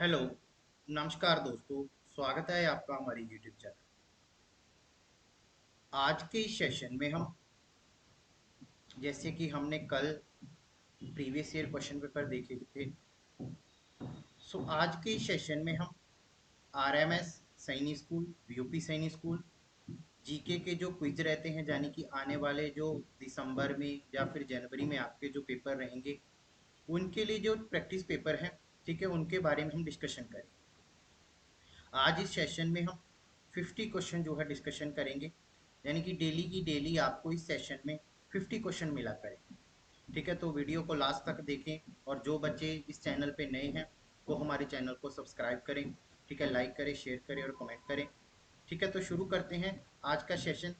Hello. नमस्कार दोस्तों। स्वागत है आपका हमारी यूट्यूब चैनल। आज के इस सेशन में हम, जैसे कि हमने कल प्रीवियस ईयर क्वेश्चन पेपर देखे थे, आज के इस सेशन में हम आरएमएस सैनिक स्कूल, यूपी सैनिक स्कूल, जीके के जो क्विज रहते हैं, यानी कि आने वाले जो दिसंबर में या फिर जनवरी में आपके जो पेपर रहेंगे, उनके लिए जो प्रैक्टिस पेपर हैं, ठीक है, उनके बारे में हम डिस्कशन करेंगे। आज इस सेशन में हम 50 क्वेश्चन जो है डिस्कशन करेंगे, यानी कि डेली की डेली आपको इस सेशन में 50 क्वेश्चन मिला करेंगे। ठीक है, तो वीडियो को लास्ट तक देखें, और जो बच्चे इस चैनल पे नए हैं वो हमारे चैनल को सब्सक्राइब करें। ठीक है, लाइक करें, शेयर करें और कमेंट करें। ठीक है, तो शुरू करते हैं आज का सेशन।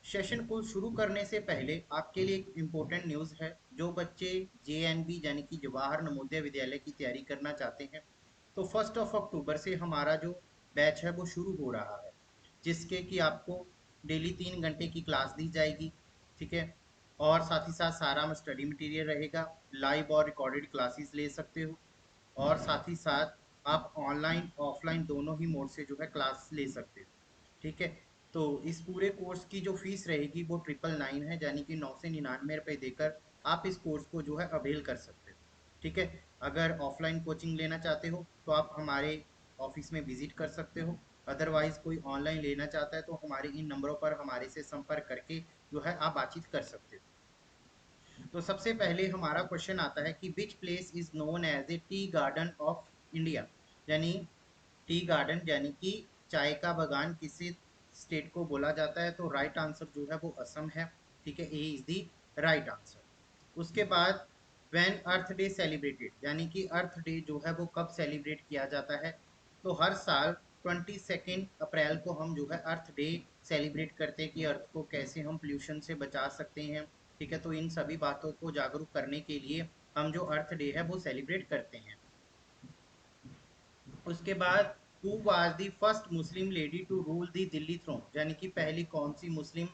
सेशन को शुरू करने से पहले आपके लिए एक इम्पोर्टेंट न्यूज़ है। जो बच्चे JNV यानी कि जवाहर नवोदय विद्यालय की तैयारी करना चाहते हैं, तो 1 अक्टूबर से हमारा जो बैच है वो शुरू हो रहा है, जिसके कि आपको डेली 3 घंटे की क्लास दी जाएगी। ठीक है, और साथ ही साथ सारा स्टडी मटेरियल रहेगा। लाइव और रिकॉर्डेड क्लासेस ले सकते हो, और साथ ही साथ आप ऑनलाइन ऑफलाइन दोनों ही मोड से जो है क्लास ले सकते हो। ठीक है, तो इस पूरे कोर्स की जो फीस रहेगी वो 999 है, यानी कि 999 रुपये देकर आप इस कोर्स को जो है अवेल कर सकते हो। ठीक है, अगर ऑफलाइन कोचिंग लेना चाहते हो तो आप हमारे ऑफिस में विजिट कर सकते हो। अदरवाइज कोई ऑनलाइन लेना चाहता है तो हमारे इन नंबरों पर हमारे से संपर्क करके जो है आप बातचीत कर सकते हो। तो सबसे पहले हमारा क्वेश्चन आता है कि which place is known as a tea garden of India, यानी टी गार्डन यानी कि चाय का बागान किसी स्टेट को बोला जाता है। तो राइट आंसर जो है वो असम है। ठीक है, ए इज दी राइट आंसर। उसके बाद व्हेन अर्थ डे सेलिब्रेटेड, यानी कि अर्थ डे जो है वो कब सेलिब्रेट किया जाता है। तो हर साल 22 अप्रैल को हम जो है अर्थ डे सेलिब्रेट करते हैं कि अर्थ को कैसे हम पोल्यूशन से बचा सकते हैं। ठीक है, तो इन सभी बातों को जागरूक करने के लिए हम जो अर्थ डे है वो सेलिब्रेट करते हैं। उसके बाद who was the first Muslim lady to rule the Delhi throne, यानी कि पहली कौन सी मुस्लिम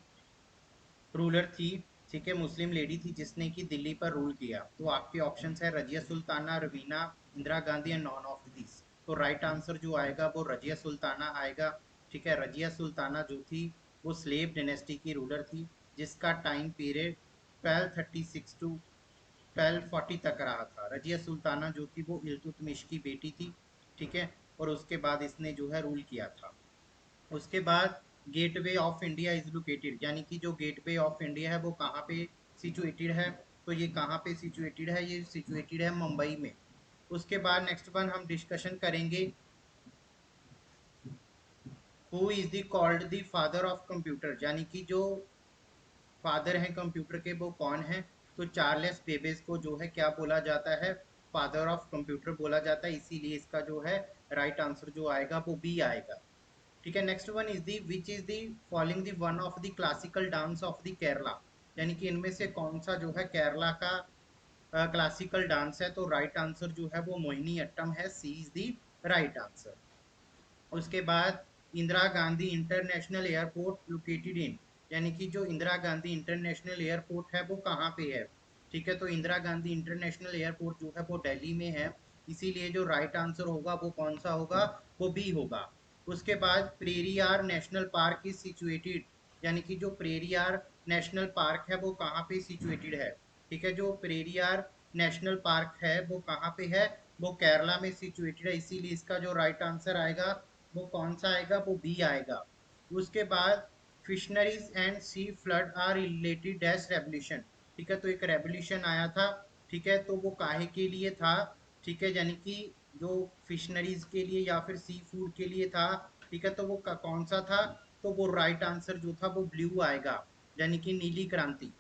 रूलर थी। ठीक है, मुस्लिम लेडी थी जिसने कि दिल्ली पर रूल किया। तो आपके ऑप्शंस है Razia Sultana, Raveena, Indira Gandhi and none of this. तो राइट आंसर जो आएगा वो रजिया सुल्ताना आएगा। ठीक है, रजिया सुल्ताना जो थी वो स्लेव डायनेस्टी की रूलर थी, जिसका टाइम पीरियड 1236 टू 1240 तक रहा था। रजिया सुल्ताना जो थी वो इल्तुतमिश की बेटी थी। ठीक है, और उसके बाद इसने जो है रूल किया था। उसके बाद gateway of India is located, यानी कि जो गेटवे ऑफ इंडिया है वो कहाँ पे सिचुएटेड है। तो ये कहाँ पे सिचुएटेड है, ये सिचुएटेड है मुंबई में। उसके बाद नेक्स्ट वन हम डिस्कशन करेंगे, who is the called the father of computer, यानी कि जो फादर हैं कंप्यूटर के वो कौन है। तो चार्ल्स बेबेज को जो है क्या बोला जाता है, फादर ऑफ कंप्यूटर बोला जाता है। इसीलिए इसका जो है राइट आंसर जो आएगा वो बी आएगा। ठीक है, next one is the which is the following the one of the classical dance of the Kerala, यानी कि इनमें से कौन सा जो है केरला का क्लासिकल डांस है। तो राइट आंसर जो है वो मोहिनी अट्टम है, सी इज दी राइट आंसर। उसके बाद Indira Gandhi international airport located in, यानी कि जो इंदिरा गांधी इंटरनेशनल एयरपोर्ट है वो कहाँ पे है। ठीक है, तो इंदिरा गांधी इंटरनेशनल एयरपोर्ट जो है वो दिल्ली में है। इसीलिए जो राइट आंसर होगा वो कौन सा होगा, वो बी होगा। उसके बाद Periyar national park is situated, यानी कि जो पेरियार नेशनल पार्क है वो कहाँ पे सिचुएटेड है। ठीक है, जो पेरियार नेशनल पार्क है वो कहाँ पे है, वो केरला में सिचुएटेड है। इसीलिए इसका जो राइट आंसर आएगा वो कौन सा आएगा, वो बी आएगा। उसके बाद fisheries and sea flood are related dash revolution. ठीक है, तो एक रेवोल्यूशन आया था। ठीक है, तो वो काहे के लिए था। ठीक है, यानी कि जो फिशनरीज के लिए या फिर सी फूड के लिए था। ठीक है, तो वो कौन सा था। तो वो राइट आंसर जो था वो ब्लू आएगा, यानी कि नीली क्रांति।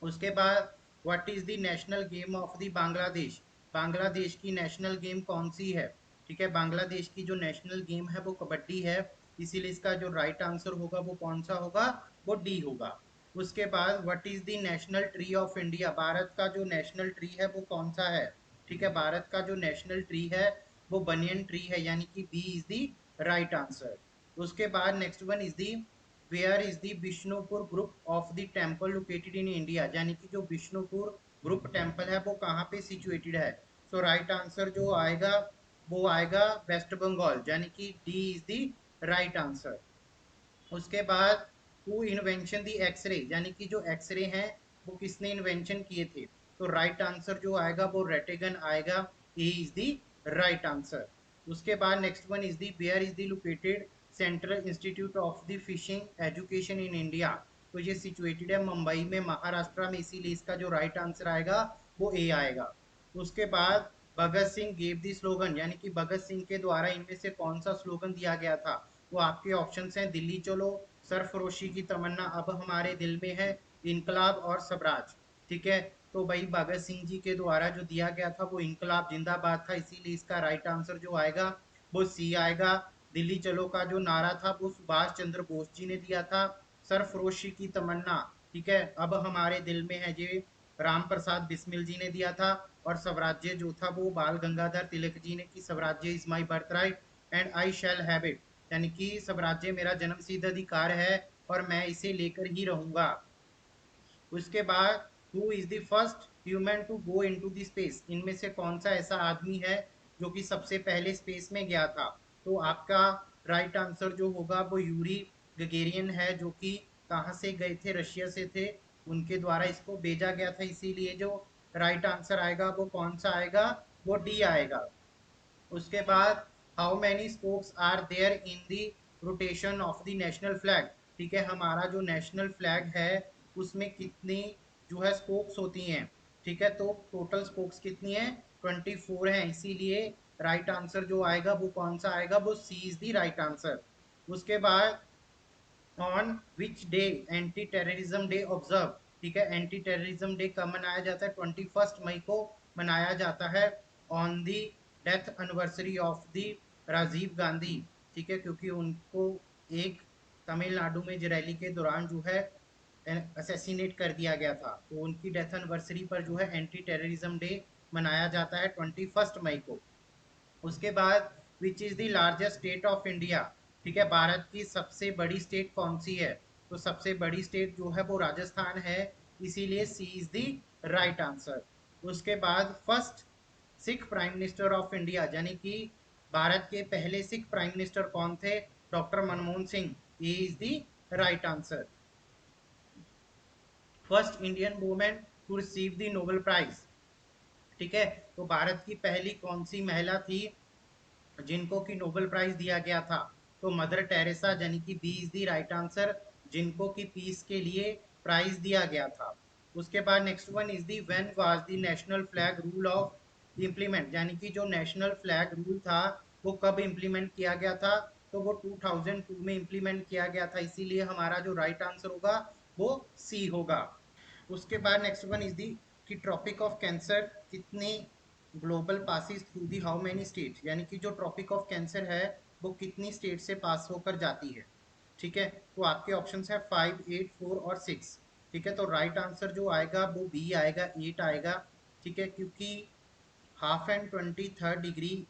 उसके बाद what is the national game of the Bangladesh, Bangladesh की नेशनल गेम कौन सी है। ठीक है, बांग्लादेश की जो नेशनल गेम है वो कबड्डी है। इसीलिए इसका जो राइट आंसर होगा वो कौन सा होगा, वो डी होगा। उसके बाद what is the national tree of India, Bharat का जो नेशनल ट्री है वो कौन सा है। ठीक है, भारत का जो नेशनल ट्री है वो बनियन ट्री है, यानी कि B is the right answer. उसके बाद next one is the where is the Bishnupur group of the temple located in India, यानी कि जो विष्णुपुर ग्रुप टेम्पल है वो कहाँ पे सिचुएटेड है। सो राइट आंसर जो आएगा वो आएगा वेस्ट बंगाल, यानी कि D is the right answer. उसके बाद हु इन्वेंशन दी एक्सरे, यानी कि जो एक्सरे हैं वो किसने इन्वेंशन किए थे, तो राइट आंसर जो आएगा वो रेटेगन आएगा, A is the right answer. उसके बाद next one is the where is the located central institute of the fishing education in India, तो ये सिचुएटेड है मुंबई में, महाराष्ट्र में, इसीलिए इसका जो राइट आंसर आएगा वो ए आएगा। उसके बाद भगत सिंह गेव दी स्लोगन, यानी कि भगत सिंह के द्वारा इनमें से कौन सा स्लोगन दिया गया था, वो आपके ऑप्शंस हैं दिल्ली चलो, सरफरोशी की तमन्ना अब हमारे दिल में है, इनकलाब और स्वराज। ठीक है, तो भाई भगत सिंह जी के द्वारा जो दिया गया था वो इनकलाब जिंदाबाद था, इसीलिए इसका राइट आंसर जो आएगा वो सी आएगा। दिल्ली चलो का जो नारा था वो सुभाष चंद्र बोस जी ने दिया था। सरफरोशी की तमन्ना, ठीक है, अब हमारे दिल में है, ये राम प्रसाद बिस्मिल जी ने दिया था। और स्वराज्य जो था वो बाल गंगाधर तिलक जी ने, कि स्वराज्य is my birth right and I shall have it, यानी कि स्वराज्य मेरा जन्मसिद्ध अधिकार है और मैं इसे लेकर ही रहूंगा। उसके बाद who is the first human to go into the space, इनमें से कौन सा ऐसा आदमी है जो कि सबसे पहले स्पेस में गया था, तो आपका राइट आंसर जो होगा वो यूरी गगेरियन है, जो कि कहाँ से गए थे, रशिया से थे, उनके द्वारा इसको भेजा गया था, इसीलिए जो राइट आंसर आएगा वो कौन सा आएगा, वो डी आएगा। उसके बाद how many spokes are there in the rotation of the national flag, ठीक है, हमारा जो नेशनल फ्लैग है उसमें कितनी जो है स्पोक्स होती हैं, ठीक है, तो टोटल स्पोक्स कितनी है, 24 है, इसीलिए राइट आंसर जो आएगा वो कौन सा आएगा, वो सी इज द राइट आंसर। उसके बाद on which day anti terrorism day observe, ठीक है, एंटी टेररिज्म डे कब मनाया जाता है, 21 मई को मनाया जाता है, on the death anniversary of the Rajiv Gandhi, ठीक है, क्योंकि उनको एक तमिलनाडु में रैली के दौरान जो है असैसिनेट कर दिया गया था, तो उनकी डेथ एनिवर्सरी पर जो है एंटी टेररिज्म डे मनाया जाता है 21 मई को। उसके बाद which is the largest state of India, ठीक है, भारत की सबसे बड़ी स्टेट कौन सी है, तो सबसे बड़ी स्टेट जो है वो राजस्थान है, इसीलिए सी इज द राइट आंसर। उसके बाद first Sikh prime minister of India, यानी कि भारत के पहले सिख प्राइम मिनिस्टर कौन थे, डॉक्टर मनमोहन सिंह, ये is the right answer. First Indian women to receive the Nobel prize, ठीक है, तो भारत की पहली कौन सी महिला थी जिनको की नोबेल प्राइज दिया गया था, तो मदर टेरेसा, यानी कि B is the right answer, जिनको की पीस के लिए प्राइज दिया गया था। उसके बाद next one is the when was the national flag rule of implement, यानी कि जो नेशनल फ्लैग रूल था वो कब इम्प्लीमेंट किया गया था, तो वो 2002 में इम्प्लीमेंट किया गया था, इसीलिए हमारा जो राइट आंसर होगा वो सी होगा। उसके बाद नेक्स्ट वन इज दी कि ट्रॉपिक ऑफ कैंसर कितने global passes through the how many state, यानी कि जो ट्रॉपिक ऑफ कैंसर है वो कितनी स्टेट से पास होकर जाती है, ठीक है, तो आपके ऑप्शन है 5, 8, 4 और 6, ठीक है, तो राइट आंसर जो आएगा वो बी आएगा, 8 आएगा, ठीक है, क्योंकि हाफ एंड 23rd डिग्री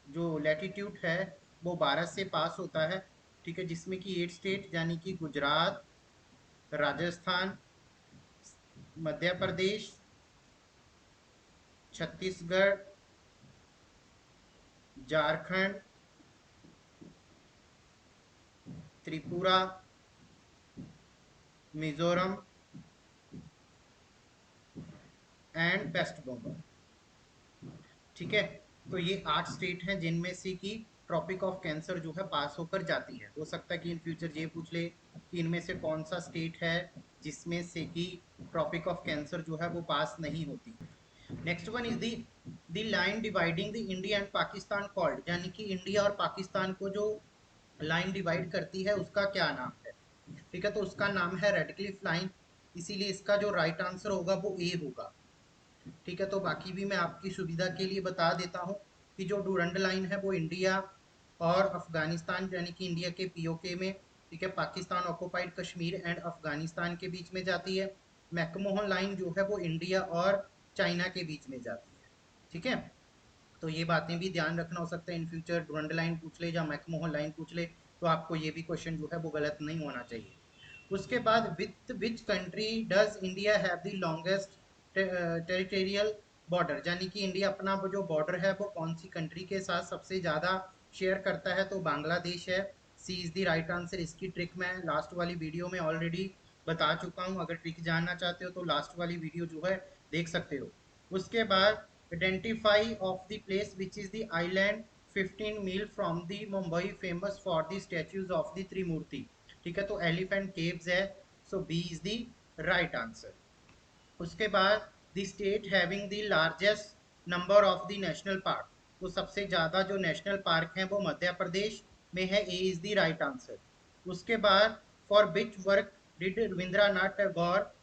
जो लैटिट्यूड है वो भारत से पास होता है, ठीक है, जिसमें कि 8 स्टेट, यानी कि गुजरात, राजस्थान, मध्य प्रदेश, छत्तीसगढ़, झारखंड, त्रिपुरा, मिजोरम एंड वेस्ट बंगाल, ठीक है, तो ये 8 स्टेट हैं जिनमें से कि ट्रॉपिक ऑफ कैंसर जो है पास होकर जाती है। हो सकता है कि इन फ्यूचर ये पूछ ले कि इनमें से कौन सा स्टेट है जिसमें से कि ट्रॉपिक ऑफ कैंसर जो है वो पास नहीं होती। Next one is the line dividing the India and Pakistan called, यानी कि इंडिया और पाकिस्तान को जो लाइन डिवाइड करती है उसका क्या नाम है, ठीक है, तो उसका नाम है रेड क्लिफ लाइन, इसीलिए इसका जो राइट आंसर होगा वो ए होगा, ठीक है, तो बाकी भी मैं आपकी सुविधा के लिए बता देता हूँ कि जो डूरंड लाइन है वो इंडिया और अफगानिस्तान, यानी कि इंडिया के पीओके में, ठीक है, पाकिस्तान ऑक्युपाइड कश्मीर एंड अफगानिस्तान के बीच में जाती है। मैकमोहन लाइन जो है वो इंडिया और चाइना के बीच में जाती है, ठीक है, तो ये बातें भी ध्यान रखना, हो सकता है इन फ्यूचर डुरंड लाइन पूछ ले या मैकमोहन लाइन पूछ ले, तो आपको ये भी क्वेश्चन जो है वो गलत नहीं होना चाहिए। उसके बाद with which country does India have the longest territorial border, यानी कि इंडिया अपना वो जो बॉर्डर है वो कौन सी कंट्री के साथ सबसे ज़्यादा शेयर करता है, तो बांग्लादेश है। सी इज़ द राइट आंसर। इसकी ट्रिक मैं लास्ट वाली वीडियो में ऑलरेडी बता चुका हूँ, अगर ट्रिक जानना चाहते हो तो लास्ट वाली वीडियो जो है देख सकते हो। उसके बाद identify of the place which is the island 15 mile from the Mumbai famous for the statues of the Trimurti. ठीक है, तो एलिफेंट केव्स है, so B is the right answer. उसके बाद the state having the largest number of the national park, तो सबसे ज़्यादा जो नेशनल पार्क हैं वो मध्य प्रदेश में है, A is the right answer. उसके बाद for which work did Rabindranath Tagore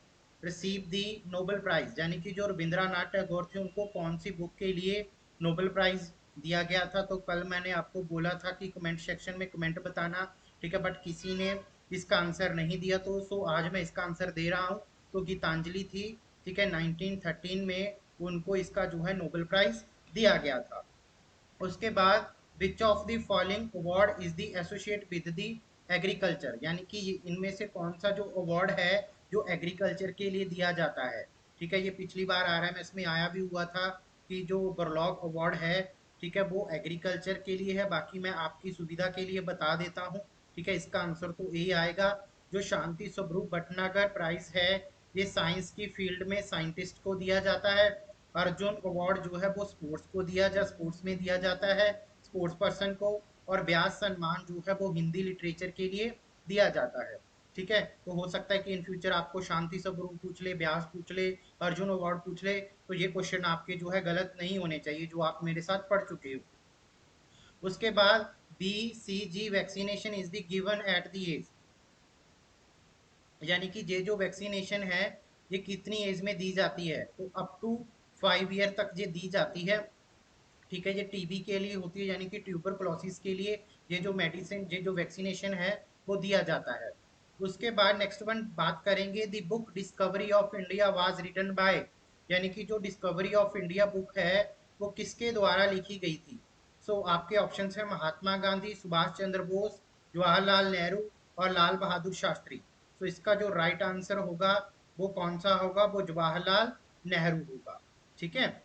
receive the Nobel prize, यानी कि जो रविंद्रनाथ टैगोर थे उनको कौन सी बुक के लिए नोबेल प्राइज दिया गया था, तो कल मैंने आपको बोला था कि कमेंट सेक्शन में कमेंट बताना। ठीक है, बट किसी ने इसका आंसर नहीं दिया, तो आज मैं इसका आंसर दे रहा हूँ। तो गीतांजलि थी। ठीक है, 1913 में उनको इसका जो है नोबेल प्राइज दिया गया था। उसके बाद which of the following award is the associate with the agriculture, यानी कि इनमें से कौन सा जो अवार्ड है जो एग्रीकल्चर के लिए दिया जाता है। ठीक है, ये पिछली बार आर एम एस में आया भी हुआ था कि जो बरलॉग अवार्ड है, ठीक है, वो एग्रीकल्चर के लिए है। बाकी मैं आपकी सुविधा के लिए बता देता हूँ। ठीक है, इसका आंसर तो यही आएगा। जो शांति स्वरूप भटनागर प्राइज है, ये साइंस की फील्ड में साइंटिस्ट को दिया जाता है। अर्जुन अवार्ड जो है वो स्पोर्ट्स में दिया जाता है, स्पोर्ट्स पर्सन को। और व्यास सम्मान जो है वो हिंदी लिटरेचर के लिए दिया जाता है। ठीक है, तो हो सकता है कि इन फ्यूचर आपको शांति स्वरूप पूछ ले, व्यास पूछ ले, अर्जुन अवार्ड पूछ ले, तो ये क्वेश्चन आपके जो है गलत नहीं होने चाहिए जो आप मेरे साथ पढ़ चुके हो। उसके बाद BCG vaccination is the given at the age, यानी कि ये जो वैक्सीनेशन है ये कितनी एज में दी जाती है, तो अप टू 5 ईयर तक ये दी जाती है। ठीक है, ये टीबी के लिए होती है, यानी कि ट्यूबरकुलोसिस के लिए ये जो मेडिसिन, ये जो वैक्सीनेशन है वो दिया जाता है। उसके बाद नेक्स्ट वन बात करेंगे, the book Discovery of India was written by, यानी कि जो डिस्कवरी ऑफ इंडिया बुक है वो किसके द्वारा लिखी गई थी। आपके ऑप्शन है महात्मा गांधी, सुभाष चंद्र बोस, जवाहरलाल नेहरू और लाल बहादुर शास्त्री। इसका जो राइट आंसर होगा वो कौन सा होगा, वो जवाहरलाल नेहरू होगा। ठीक है,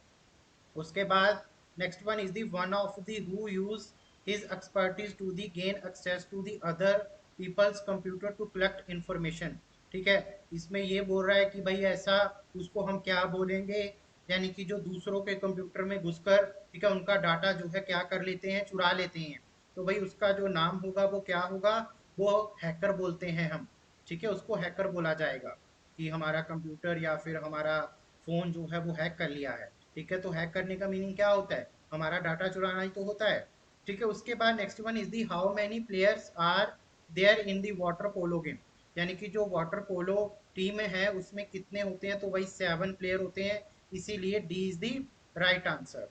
उसके बाद next one is the one of the who use his expertise to the gain access to the other people's computer to collect information. ठीक है, इसमें ये बोल रहा है कि भाई ऐसा उसको हम क्या बोलेंगे, यानी कि जो दूसरों के कंप्यूटर में घुसकर, ठीक है, उनका डाटा जो है क्या कर लेते हैं, चुरा लेते हैं। तो भाई उसका जो नाम होगा वो क्या होगा, वो हैकर बोलते हैं हम। ठीक है, उसको हैकर बोला जाएगा कि हमारा कंप्यूटर या फिर हमारा फोन जो है वो हैक कर लिया है। ठीक है, तो हैक करने का मीनिंग क्या होता है, हमारा डाटा चुराना ही तो होता है। ठीक है, उसके बाद next one is the how many players are there in the water polo game, यानी कि जो वाटर पोलो टीम है उसमें कितने होते हैं, तो वही 7 प्लेयर होते हैं, इसीलिए D is the right answer.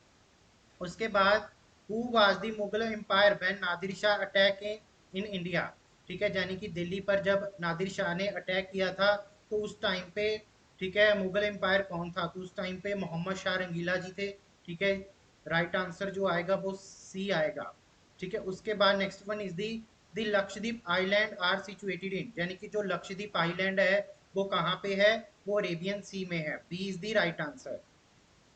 उसके बाद who was the Mughal emperor when Nadir Shah attack in India. ठीक है, यानी कि दिल्ली पर जब नादिर शाह ने अटैक किया था तो उस टाइम पे, ठीक है, मुगल एम्पायर कौन था, तो उस टाइम पे मोहम्मद शाह रंगीला जी थे। ठीक है, राइट आंसर जो आएगा वो सी आएगा। ठीक है, उसके बाद next one is the the Lakshadweep island are situated in, यानी कि जो लक्षद्वीप आइलैंड है वो कहाँ पे है, वो अरेबियन सी में है, B is the right answer.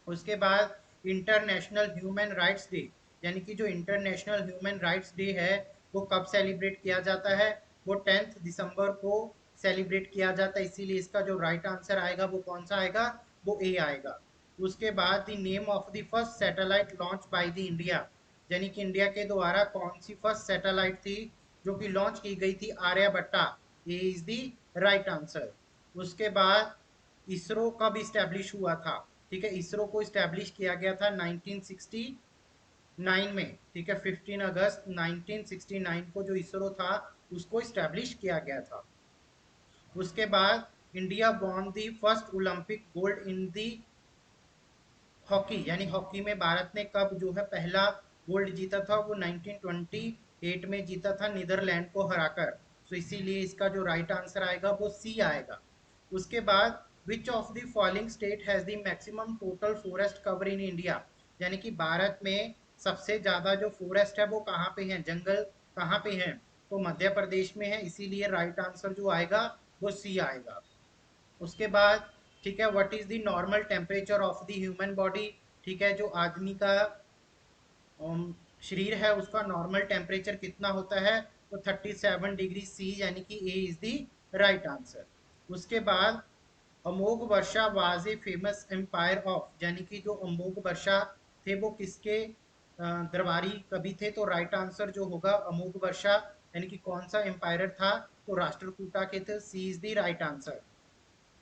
उसके बाद इंटरनेशनल ह्यूमन राइट्स डे, यानी कि जो इंटरनेशनल ह्यूमन राइट्स डे है वो कब सेलिब्रेट किया जाता है, वो 10 दिसंबर को सेलिब्रेट किया जाता है, इसीलिए इसका जो राइट आंसर आएगा वो कौन सा आएगा, वो ए आएगा। उसके बाद the name of the first satellite launch by the India, यानी कि इंडिया के द्वारा कौन सी फर्स्ट सैटेलाइट थी जो कि लॉन्च की गई थी, आर्यभट्टा, ए इज द राइट आंसर। उसके बाद इसरो कब इस्टेब्लिश हुआ था, ठीक है, इसरो को इस्टेब्लिश किया गया था 1969 में। ठीक है, 15 अगस्त 1969 को जो इसरो था उसको इस्टेब्लिश किया गया था। उसके बाद India won the first Olympic gold in the hockey, यानी हॉकी में भारत ने कब जो है पहला गोल्ड जीता था, वो 1928 में जीता था नीदरलैंड को हराकर। इसीलिए इसका जो राइट आंसर आएगा वो सी आएगा। उसके बाद which of the following state has the maximum total forest cover in India, यानी कि भारत में सबसे ज्यादा जो फॉरेस्ट है वो कहाँ पे है, जंगल कहाँ पे है, तो मध्य प्रदेश में है, इसीलिए राइट आंसर जो आएगा वो सी आएगा। उसके बाद ठीक है, what is the normal temperature of the human body, ठीक है, जो आदमी का शरीर है उसका नॉर्मल टेम्परेचर कितना होता है, तो 37 डिग्री C, यानी कि A is the right answer. उसके बाद Amogh Varsha was a famous empire of, यानी कि जो अमोघ वर्षा थे वो किसके दरबारी कवि थे, तो राइट आंसर जो होगा अमोघ वर्षा, यानी कि कौन सा एम्पायर था, तो राष्ट्रकूटा के थे, C is the right answer.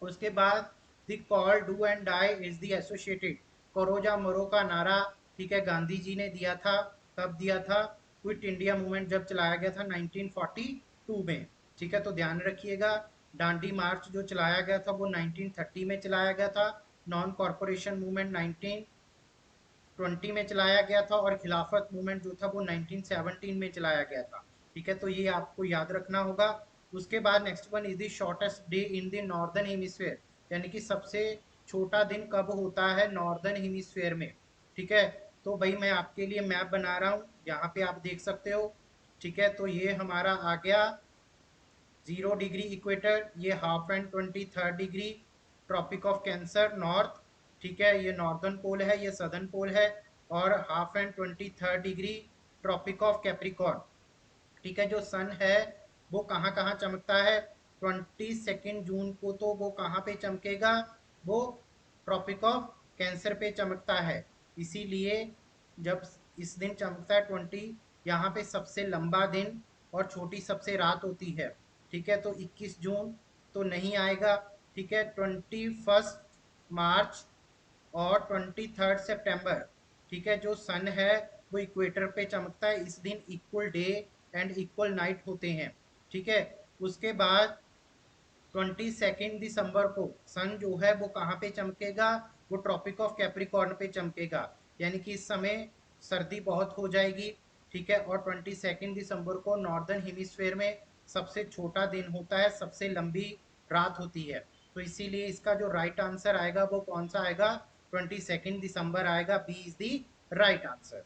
उसके बाद the call do and die is the associated, करो या मरो का नारा, ठीक है, गांधी जी ने दिया था, कब दिया था, क्विट इंडिया मूवमेंट जब चलाया गया था 1942 में, ठीक है, तो ध्यान रखिएगा। डांडी मार्च जो चलाया गया था वो 1930 में चलाया गया था। नॉन कॉरपोरेशन मूवमेंट 1920 में चलाया गया था, और खिलाफत मूवमेंट जो था वो 1917 में चलाया गया था, ठीक है, तो ये आपको याद रखना होगा। उसके बाद next one is the shortest day in the northern hemisphere, यानी कि सबसे छोटा दिन कब होता है नॉर्दर्न हेमिस्फेयर में, ठीक है, तो भाई मैं आपके लिए मैप बना रहा हूँ, यहाँ पे आप देख सकते हो, ठीक है, तो ये हमारा आ गया 0 डिग्री इक्वेटर, ये half and 23 degree Tropic of Cancer north, ठीक है, ये नॉर्दर्न पोल है, ये सदर्न पोल है, और half and 23 degree Tropic of Capricorn, ठीक है, जो सन है वो कहाँ कहाँ चमकता है, 22 जून को तो वो कहाँ पे चमकेगा, वो ट्रॉपिक ऑफ कैंसर पे चमकता है, इसीलिए जब इस दिन चमकता है 20, यहाँ पे सबसे लंबा दिन और छोटी सबसे रात होती है, ठीक है, तो 21 जून तो नहीं आएगा, ठीक है, 21 मार्च और 23 सितंबर, ठीक है, जो सन है वो इक्वेटर पे चमकता है, इस दिन equal day and equal night होते हैं, ठीक है। उसके बाद 22 दिसंबर को सन जो है वो कहाँ पे चमकेगा, वो ट्रॉपिक ऑफ कैप्रिकॉर्न पे चमकेगा, यानी कि इस समय सर्दी बहुत हो जाएगी, ठीक है, और 22 दिसंबर को नॉर्दर्न हेमिस्फेयर में सबसे छोटा दिन होता है, सबसे लंबी रात होती है, तो इसीलिए इसका जो राइट आंसर आएगा वो कौन सा आएगा, 22 दिसंबर आएगा, B is the right answer.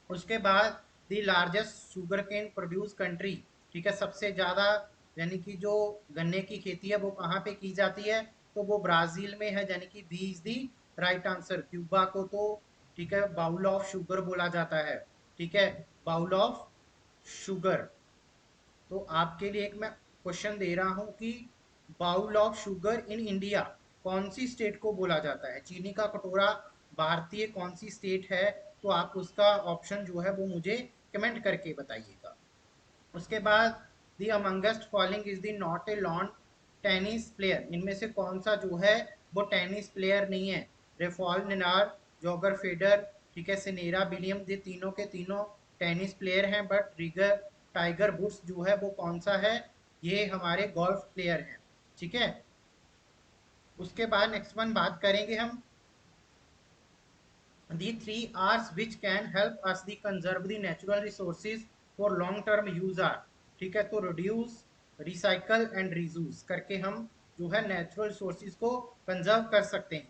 उसके बाद the largest sugar cane produce country, ठीक है, सबसे ज़्यादा यानी कि जो गन्ने की खेती है वो कहाँ पे की जाती है, तो वो ब्राज़ील में है, यानी कि B is the right answer. Cuba को तो ठीक है बाउल ऑफ शुगर बोला जाता है, ठीक है, बाउल ऑफ शुगर। तो आपके लिए एक मैं क्वेश्चन दे रहा हूं कि bowl of sugar in India कौन सी स्टेट को बोला जाता है, चीनी का कटोरा भारतीय कौन सी स्टेट है, तो आप उसका ऑप्शन जो है वो मुझे कमेंट करके बताइएगा। उसके बाद the amongst following is the not a lawn tennis player, इनमें से कौन सा जो है वो टेनिस प्लेयर नहीं है, रेफॉल निनार, जॉगर फेडर, ठीक है, सिनेरा विलियम, ये तीनों के तीनों टेनिस प्लेयर हैं, बट रिगर टाइगर वुड्स जो है वो कौन सा है, ये हमारे गोल्फ प्लेयर हैं, ठीक है। उसके बाद नेक्स्ट वन बात करेंगे हम the 3 R's which can help us the conserve the natural resources for long term use are, ठीक है, तो reduce, recycle and reuse करके हम जो है नेचुरल रिसोर्सेज को कंजर्व कर सकते हैं।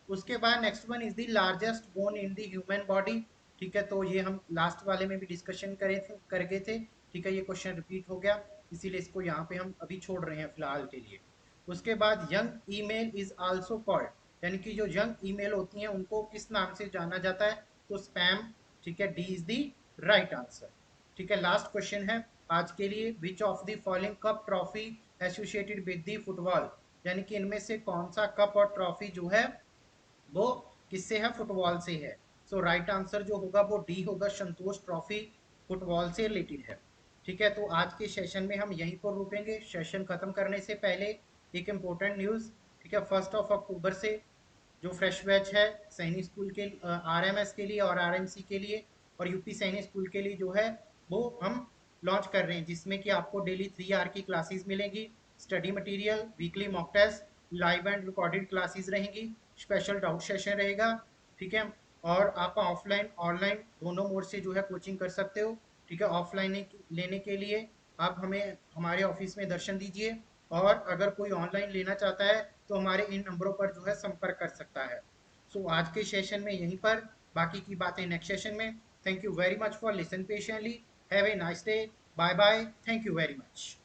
उसके बाद next one is the largest bone in the human body, ठीक है, तो ये हम लास्ट वाले में भी डिस्कशन कर गए थे, ठीक है, ये क्वेश्चन रिपीट हो गया, इसीलिए इसको यहाँ पे हम अभी छोड़ रहे हैं फिलहाल के लिए। उसके बाद young email is also called, यानी कि जो यंग ईमेल होती हैं उनको किस नाम से जाना जाता है, तो स्पैम, ठीक है, D is the right answer. ठीक है, लास्ट क्वेश्चन है आज के लिए, which of the following cup trophy associated with the football, यानी कि इनमें से कौन सा कप और ट्रॉफी जो है वो किससे है, फुटबॉल से है, सो राइट आंसर जो होगा वो डी होगा, संतोष ट्रॉफी फुटबॉल से रिलेटेड है। ठीक है, तो आज के सेशन में हम यहीं पर रुकेंगे, सेशन खत्म करने से पहले एक इम्पोर्टेंट न्यूज़, ठीक है, 1 अक्टूबर से जो फ्रेश बैच है सैनिक स्कूल के आरएमएस के लिए और आरएमसी के लिए और यूपी सैनिक स्कूल के लिए जो है वो हम लॉन्च कर रहे हैं, जिसमें कि आपको डेली 3 आवर की क्लासेस मिलेंगी, study material, weekly mock test, live and recorded classes रहेंगी, स्पेशल डाउट सेशन रहेगा, ठीक है, और आप ऑफलाइन ऑनलाइन दोनों मोड से जो है कोचिंग कर सकते हो। ठीक है, ऑफलाइन लेने के लिए आप हमें हमारे ऑफिस में दर्शन दीजिए, और अगर कोई ऑनलाइन लेना चाहता है तो हमारे इन नंबरों पर जो है संपर्क कर सकता है। सो आज के सेशन में यहीं पर, बाकी की बातें नेक्स्ट सेशन में। Thank you very much for listen patiently, have a nice day, bye bye, thank you very much.